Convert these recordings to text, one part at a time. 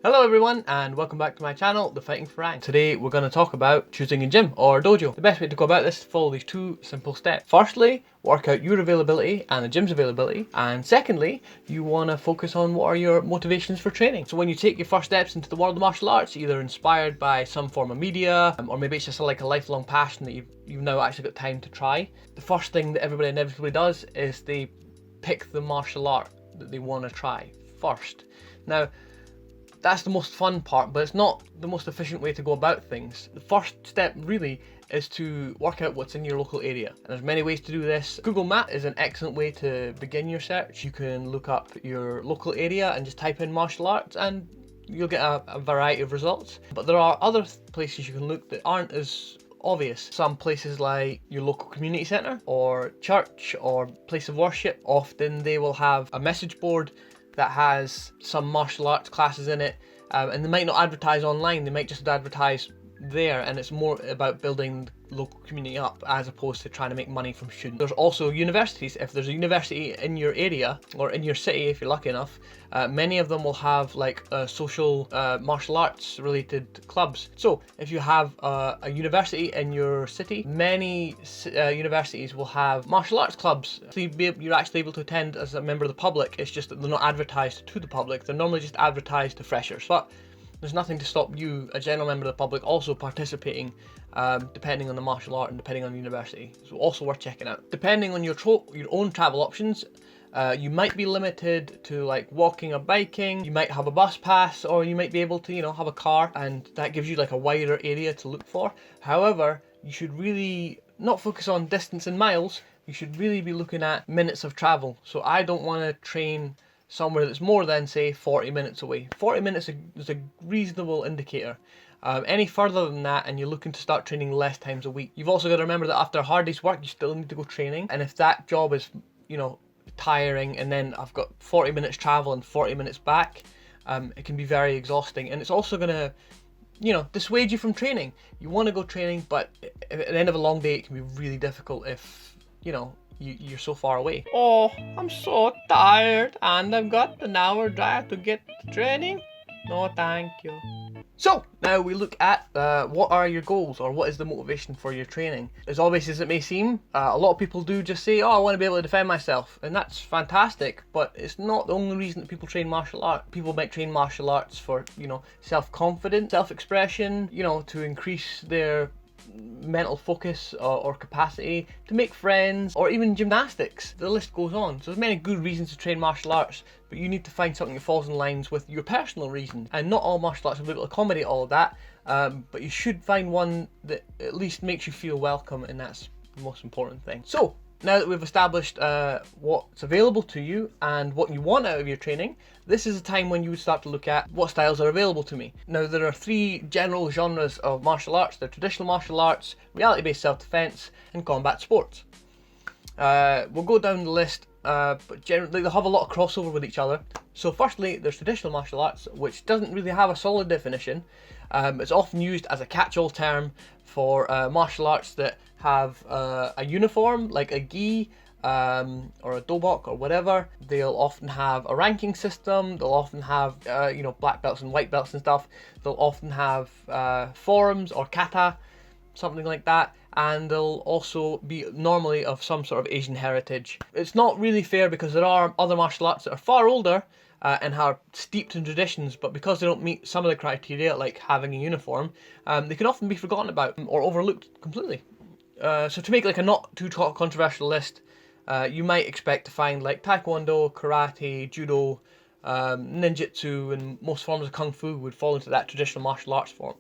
Hello everyone and welcome back to my channel, The Fighting Farang. Today we're going to talk about choosing a gym or dojo. The best way to go about this is to follow these two simple steps. Firstly, work out your availability and the gym's availability. And secondly, you want to focus on what are your motivations for training. So when you take your first steps into the world of martial arts, either inspired by some form of media, or maybe it's just like a lifelong passion that you've now actually got time to try. The first thing that everybody inevitably does is they pick the martial art that they want to try first. Now, that's the most fun part, but it's not the most efficient way to go about things. The first step really is to work out what's in your local area. And there's many ways to do this. Google Maps is an excellent way to begin your search. You can look up your local area and just type in martial arts and you'll get a variety of results. But there are other places you can look that aren't as obvious. Some places like your local community centre or church or place of worship, often they will have a message board that has some martial arts classes in it, and they might not advertise online, they might just advertise there, and it's more about building local community up as opposed to trying to make money from students. There's also universities. If there's a university in your area or in your city, if you're lucky enough, many of them will have like social martial arts related clubs. So if you have a university in your city, many universities will have martial arts clubs. So you're actually able to attend as a member of the public. It's just that they're not advertised to the public. They're normally just advertised to freshers. But there's nothing to stop you, a general member of the public, also participating, depending on the martial art and depending on the university. So also worth checking out. Depending on your own travel options, you might be limited to like walking or biking. You might have a bus pass, or you might be able to, have a car, and that gives you like a wider area to look for. However, you should really not focus on distance in miles. You should really be looking at minutes of travel. So I don't want to train somewhere that's more than, say, 40 minutes away. 40 minutes is a reasonable indicator. Any further than that and you're looking to start training less times a week. You've also got to remember that after a hard day's work, you still need to go training. And if that job is, tiring, and then I've got 40 minutes travel and 40 minutes back, it can be very exhausting. And it's also going to, dissuade you from training. You want to go training, but at the end of a long day, it can be really difficult if, you're so far away. Oh, I'm so tired and I've got an hour drive to get to training. No, thank you. So now we look at what are your goals, or what is the motivation for your training. As obvious as it may seem, a lot of people do just say, I want to be able to defend myself, and that's fantastic, but it's not the only reason that people train martial art. People might train martial arts for, self-confidence, self-expression, to increase their mental focus or capacity, to make friends, or even gymnastics. The list goes on. So there's many good reasons to train martial arts, but you need to find something that falls in lines with your personal reasons. And not all martial arts will be able to accommodate all of that, but you should find one that at least makes you feel welcome, and that's the most important thing. So now that we've established what's available to you and what you want out of your training, this is a time when you would start to look at what styles are available to me. Now, there are three general genres of martial arts. They're traditional martial arts, reality-based self-defense, and combat sports. We'll go down the list, but generally they'll have a lot of crossover with each other. So firstly, there's traditional martial arts, which doesn't really have a solid definition. It's often used as a catch-all term for martial arts that have a uniform, like a gi, or a dobok or whatever. They'll often have a ranking system. They'll often have, black belts and white belts and stuff. They'll often have forms or kata, something like that. And they'll also be normally of some sort of Asian heritage. It's not really fair because there are other martial arts that are far older and are steeped in traditions, but because they don't meet some of the criteria, like having a uniform, they can often be forgotten about or overlooked completely. So to make like a not too controversial list, you might expect to find like taekwondo, karate, judo, ninjutsu, and most forms of kung fu would fall into that traditional martial arts form.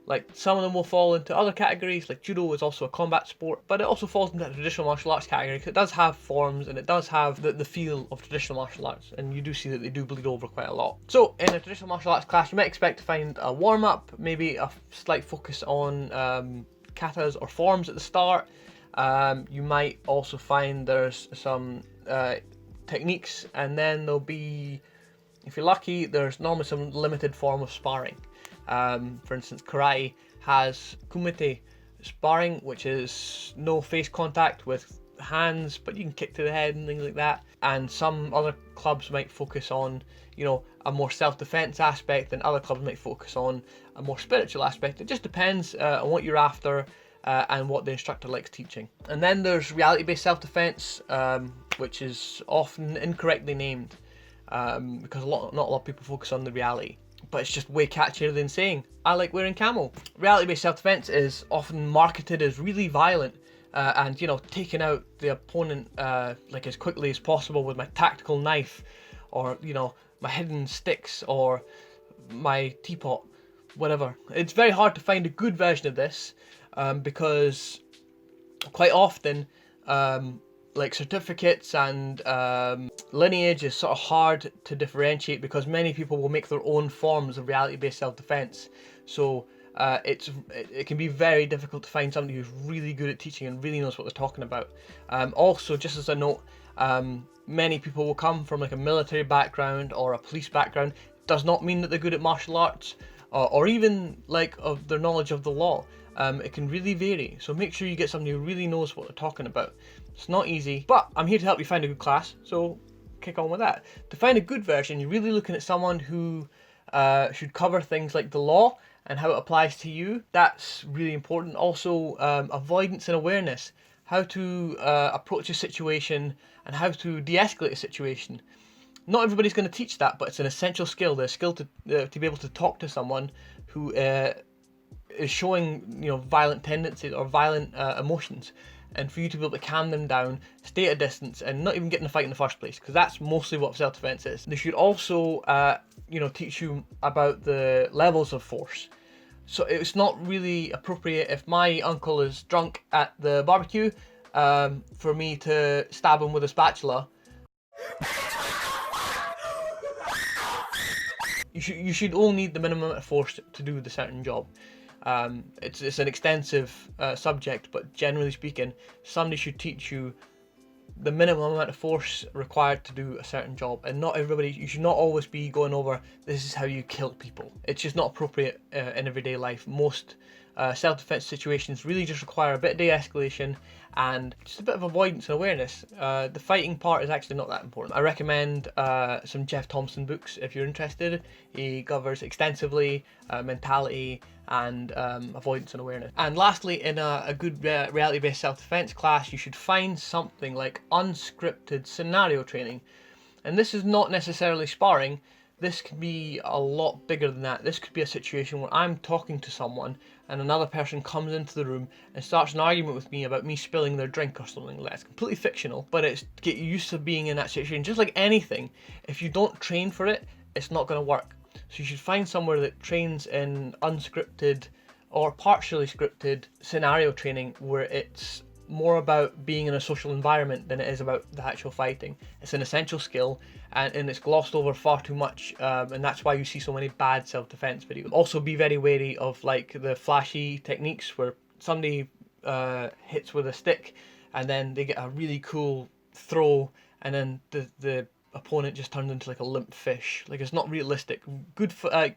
Like, some of them will fall into other categories, like judo is also a combat sport, but it also falls into the traditional martial arts category because it does have forms and it does have the feel of traditional martial arts, and you do see that they do bleed over quite a lot. So in a traditional martial arts class, you might expect to find a warm-up, maybe a slight focus on katas or forms at the start, You might also find there's some techniques, and then there'll be, if you're lucky, there's normally some limited form of sparring. For instance, karate has kumite sparring, which is no face contact with hands, but you can kick to the head and things like that. And some other clubs might focus on, you know, a more self-defense aspect, and other clubs might focus on a more spiritual aspect. It just depends on what you're after and what the instructor likes teaching. And then there's reality-based self-defense, which is often incorrectly named because not a lot of people focus on the reality. But it's just way catchier than saying, I like wearing camo. Reality-based self-defense is often marketed as really violent and, you know, taking out the opponent like as quickly as possible with my tactical knife, or, you know, my hidden sticks, or my teapot, whatever. It's very hard to find a good version of this because quite often like certificates and lineage is sort of hard to differentiate, because many people will make their own forms of reality-based self-defense. So it can be very difficult to find somebody who's really good at teaching and really knows what they're talking about. Also, just as a note, many people will come from like a military background or a police background. Does not mean that they're good at martial arts or even like of their knowledge of the law. It can really vary, so make sure you get somebody who really knows what they're talking about. It's not easy, but I'm here to help you find a good class, so kick on with that. To find a good version, you're really looking at someone who should cover things like the law and how it applies to you. That's really important. Also, avoidance and awareness, how to approach a situation and how to de-escalate a situation. Not everybody's going to teach that, but it's an essential skill. The skill to be able to talk to someone who is showing, you know, violent tendencies or violent emotions, and for you to be able to calm them down, stay at a distance, and not even get in a fight in the first place, because that's mostly what self-defense is. They should also, you know, teach you about the levels of force. So it's not really appropriate if my uncle is drunk at the barbecue for me to stab him with a spatula. You should only need the minimum amount of force to do the certain job. It's an extensive subject, but generally speaking, somebody should teach you the minimum amount of force required to do a certain job. And not everybody, you should not always be going over, this is how you kill people. It's just not appropriate in everyday life. Most self-defense situations really just require a bit of de-escalation and just a bit of avoidance and awareness. The fighting part is actually not that important. I recommend some Jeff Thompson books if you're interested. He covers extensively mentality and avoidance and awareness. And lastly, in a good reality-based self-defense class, you should find something like unscripted scenario training. And this is not necessarily sparring. This could be a lot bigger than that. This could be a situation where I'm talking to someone and another person comes into the room and starts an argument with me about me spilling their drink or something like that. It's completely fictional, but it's to get used to being in that situation. Just like anything, if you don't train for it, it's not going to work. So you should find somewhere that trains in unscripted or partially scripted scenario training, where it's more about being in a social environment than it is about the actual fighting. It's an essential skill, and it's glossed over far too much, and that's why you see so many bad self-defense videos. Also be very wary of like the flashy techniques where somebody hits with a stick and then they get a really cool throw, and then the opponent just turns into like a limp fish. Like, it's not realistic. Good fighting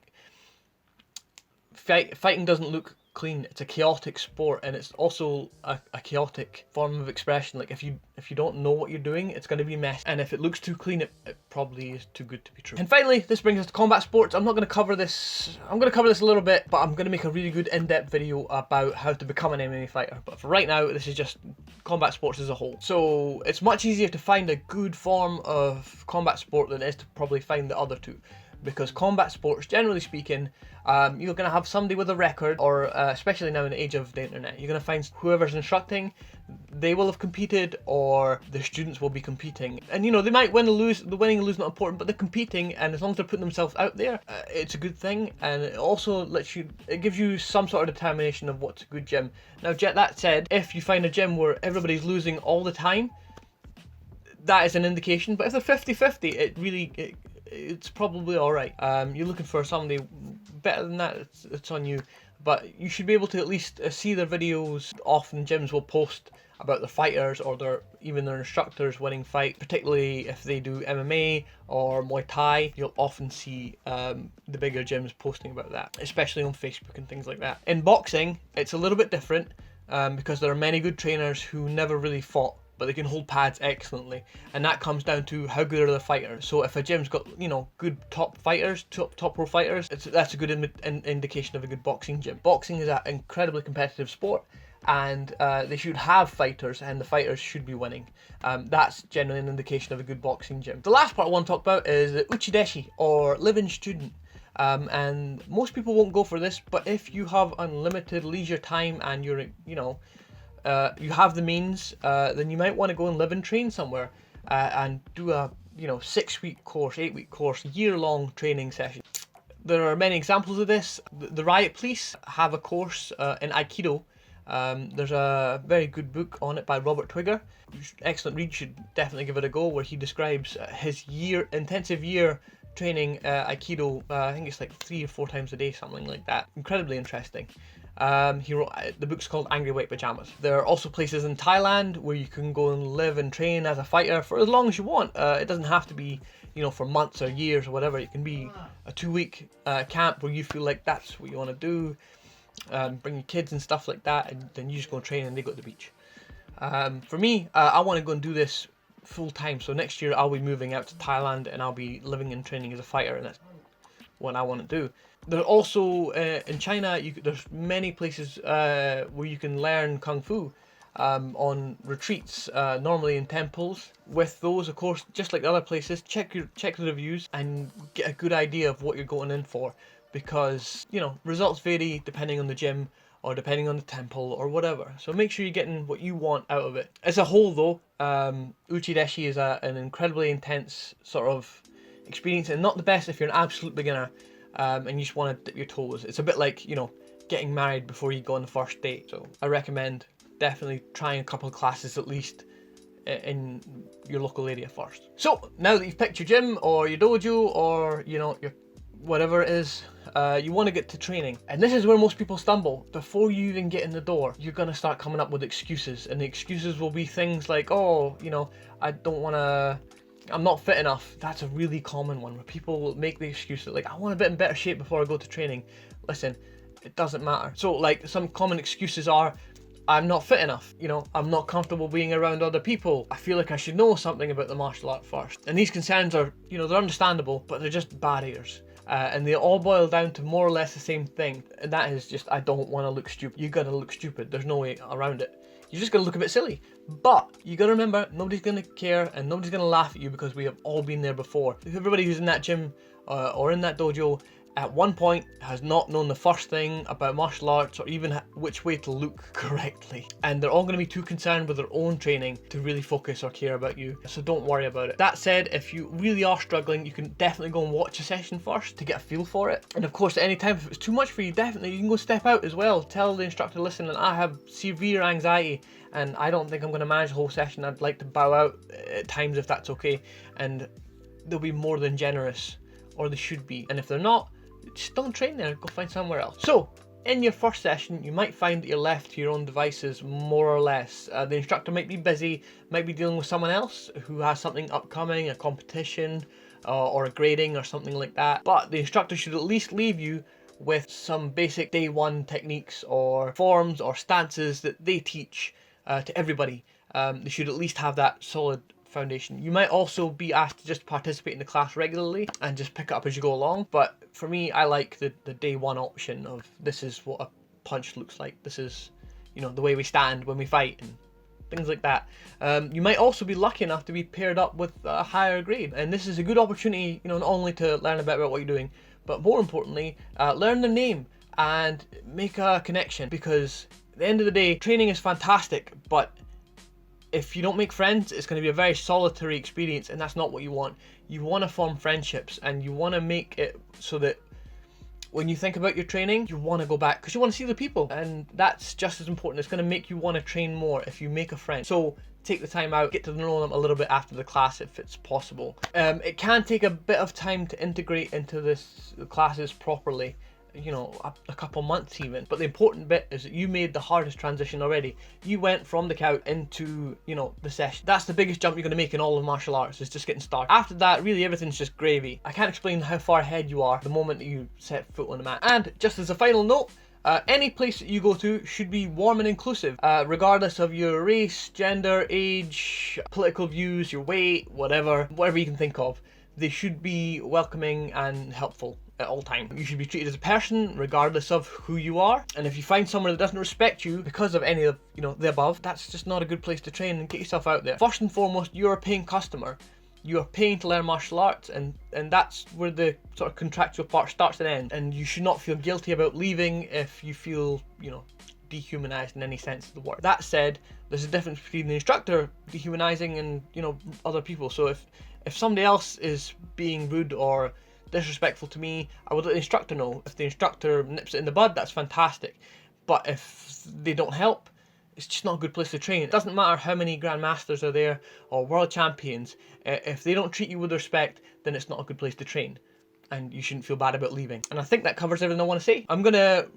doesn't look clean. It's a chaotic sport, and it's also a chaotic form of expression. Like, if you don't know what you're doing, it's going to be messy, and if it looks too clean, it probably is too good to be true. And finally, this brings us to combat sports. I'm not going to cover this. I'm going to cover this a little bit, but I'm going to make a really good in-depth video about how to become an MMA fighter. But for right now, this is just combat sports as a whole. So it's much easier to find a good form of combat sport than it is to probably find the other two. Because combat sports, generally speaking, you're going to have somebody with a record, or especially now in the age of the internet, you're going to find whoever's instructing, they will have competed, or the students will be competing. And, you know, they might win or lose. The winning and losing not important, but they're competing, and as long as they're putting themselves out there, it's a good thing. And it also it gives you some sort of determination of what's a good gym. Now, that said, if you find a gym where everybody's losing all the time, that is an indication. But if they're 50-50, it's probably alright. You're looking for somebody better than that, it's on you. But you should be able to at least see their videos. Often gyms will post about their fighters or even their instructors winning fight, particularly if they do MMA or Muay Thai. You'll often see the bigger gyms posting about that, especially on Facebook and things like that. In boxing, it's a little bit different because there are many good trainers who never really fought, but they can hold pads excellently, and that comes down to how good are the fighters. So if a gym's got, you know, good top fighters, top pro fighters, that's a good indication of a good boxing gym. Boxing is an incredibly competitive sport, and they should have fighters, and the fighters should be winning. That's generally an indication of a good boxing gym. The last part I want to talk about is the uchideshi, or living student. And most people won't go for this, but if you have unlimited leisure time and you're, you know, you have the means, then you might want to go and live and train somewhere and do a, you know, 6-week course, 8-week course, year-long training session. There are many examples of this. The Riot Police have a course in Aikido. There's a very good book on it by Robert Twigger. Excellent read, you should definitely give it a go, where he describes his intensive year training Aikido. I think it's like 3 or 4 times a day, something like that. Incredibly interesting. He wrote, the book's called Angry White Pajamas. There are also places in Thailand where you can go and live and train as a fighter for as long as you want. It doesn't have to be, you know, for months or years or whatever. It can be a 2-week camp where you feel like that's what you want to do. Bring your kids and stuff like that, and then you just go and train and they go to the beach. For me, I want to go and do this full time. So next year I'll be moving out to Thailand and I'll be living and training as a fighter, and that's what I want to do. There's also in China, there's many places where you can learn kung fu on retreats, normally in temples. With those, of course, just like the other places, check the reviews and get a good idea of what you're going in for, because, you know, results vary depending on the gym or depending on the temple or whatever. So make sure you're getting what you want out of it. As a whole though, uchideshi is an incredibly intense sort of experience, and not the best if you're an absolute beginner and you just want to dip your toes. It's a bit like, you know, getting married before you go on the first date. So I recommend definitely trying a couple of classes at least in your local area first. So now that you've picked your gym or your dojo or, you know, your whatever it is, you want to get to training. And this is where most people stumble. Before you even get in the door, you're going to start coming up with excuses. And the excuses will be things like, oh, you know, I'm not fit enough. That's a really common one, where people will make the excuse that, like, I want to be in better shape before I go to training. Listen, it doesn't matter. So, like, some common excuses are, I'm not fit enough, you know, I'm not comfortable being around other people, I feel like I should know something about the martial art first. And these concerns are, you know, they're understandable, but they're just barriers. And they all boil down to more or less the same thing, and that is just, I don't want to look stupid. You gotta look stupid, there's no way around it. You just gotta look a bit silly. But you gotta remember, nobody's gonna care and nobody's gonna laugh at you, because we have all been there before. Everybody who's in that gym or in that dojo at one point has not known the first thing about martial arts, or even which way to look correctly. And they're all going to be too concerned with their own training to really focus or care about you. So don't worry about it. That said, if you really are struggling, you can definitely go and watch a session first to get a feel for it. And of course, at any time, if it's too much for you, definitely you can go step out as well. Tell the instructor, listen, I have severe anxiety and I don't think I'm going to manage the whole session. I'd like to bow out at times if that's okay. And they'll be more than generous, or they should be. And if they're not, just don't train there, go find somewhere else. So, in your first session, you might find that you're left to your own devices, more or less. The instructor might be busy, might be dealing with someone else who has something upcoming, a competition, or a grading or something like that. But the instructor should at least leave you with some basic day one techniques or forms or stances that they teach to everybody. They should at least have that solid foundation. You might also be asked to just participate in the class regularly and just pick it up as you go along, but for me, I like the day one option of, this is what a punch looks like, this is, you know, the way we stand when we fight and things like that. You might also be lucky enough to be paired up with a higher grade, and this is a good opportunity, you know, not only to learn a bit about what you're doing, but more importantly, learn their name and make a connection, because at the end of the day, training is fantastic, but if you don't make friends, it's going to be a very solitary experience, and that's not what you want. You want to form friendships, and you want to make it so that when you think about your training, you want to go back because you want to see the people, and that's just as important. It's going to make you want to train more if you make a friend. So take the time out, get to know them a little bit after the class if it's possible. It can take a bit of time to integrate into the classes properly. you know, a couple months even. But the important bit is that you made the hardest transition already. You went from the couch into, you know, the session. That's the biggest jump you're going to make in all of martial arts, is just getting started. After that, really everything's just gravy. I can't explain how far ahead you are the moment that you set foot on the mat. And just as a final note, any place that you go to should be warm and inclusive, regardless of your race, gender, age, political views, your weight, whatever you can think of. They should be welcoming and helpful at all times. You should be treated as a person regardless of who you are. And if you find someone that doesn't respect you because of any of, you know, the above, that's just not a good place to train, and get yourself out there. First and foremost, you're a paying customer. You're paying to learn martial arts, and that's where the sort of contractual part starts and ends. And you should not feel guilty about leaving if you feel, you know, dehumanized in any sense of the word. That said, there's a difference between the instructor dehumanizing and, you know, other people. So if somebody else is being rude or disrespectful to me, I would let the instructor know. If the instructor nips it in the bud, that's fantastic. But if they don't help, it's just not a good place to train. It doesn't matter how many grandmasters are there or world champions. If they don't treat you with respect, then it's not a good place to train, and you shouldn't feel bad about leaving. And I think that covers everything I want to say. I'm gonna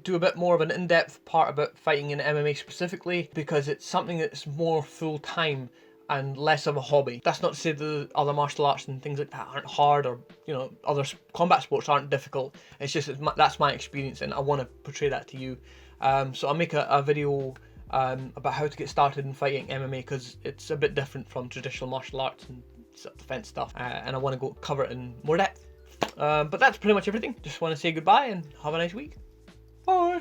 do a bit more of an in-depth part about fighting in MMA specifically, because it's something that's more full-time and less of a hobby. That's not to say the other martial arts and things like that aren't hard, or, you know, other combat sports aren't difficult. It's just that's my experience, and I want to portray that to you. So I'll make a video about how to get started in fighting MMA, because it's a bit different from traditional martial arts and self-defense stuff, and I want to go cover it in more depth. But that's pretty much everything. Just want to say goodbye and have a nice week. Bye.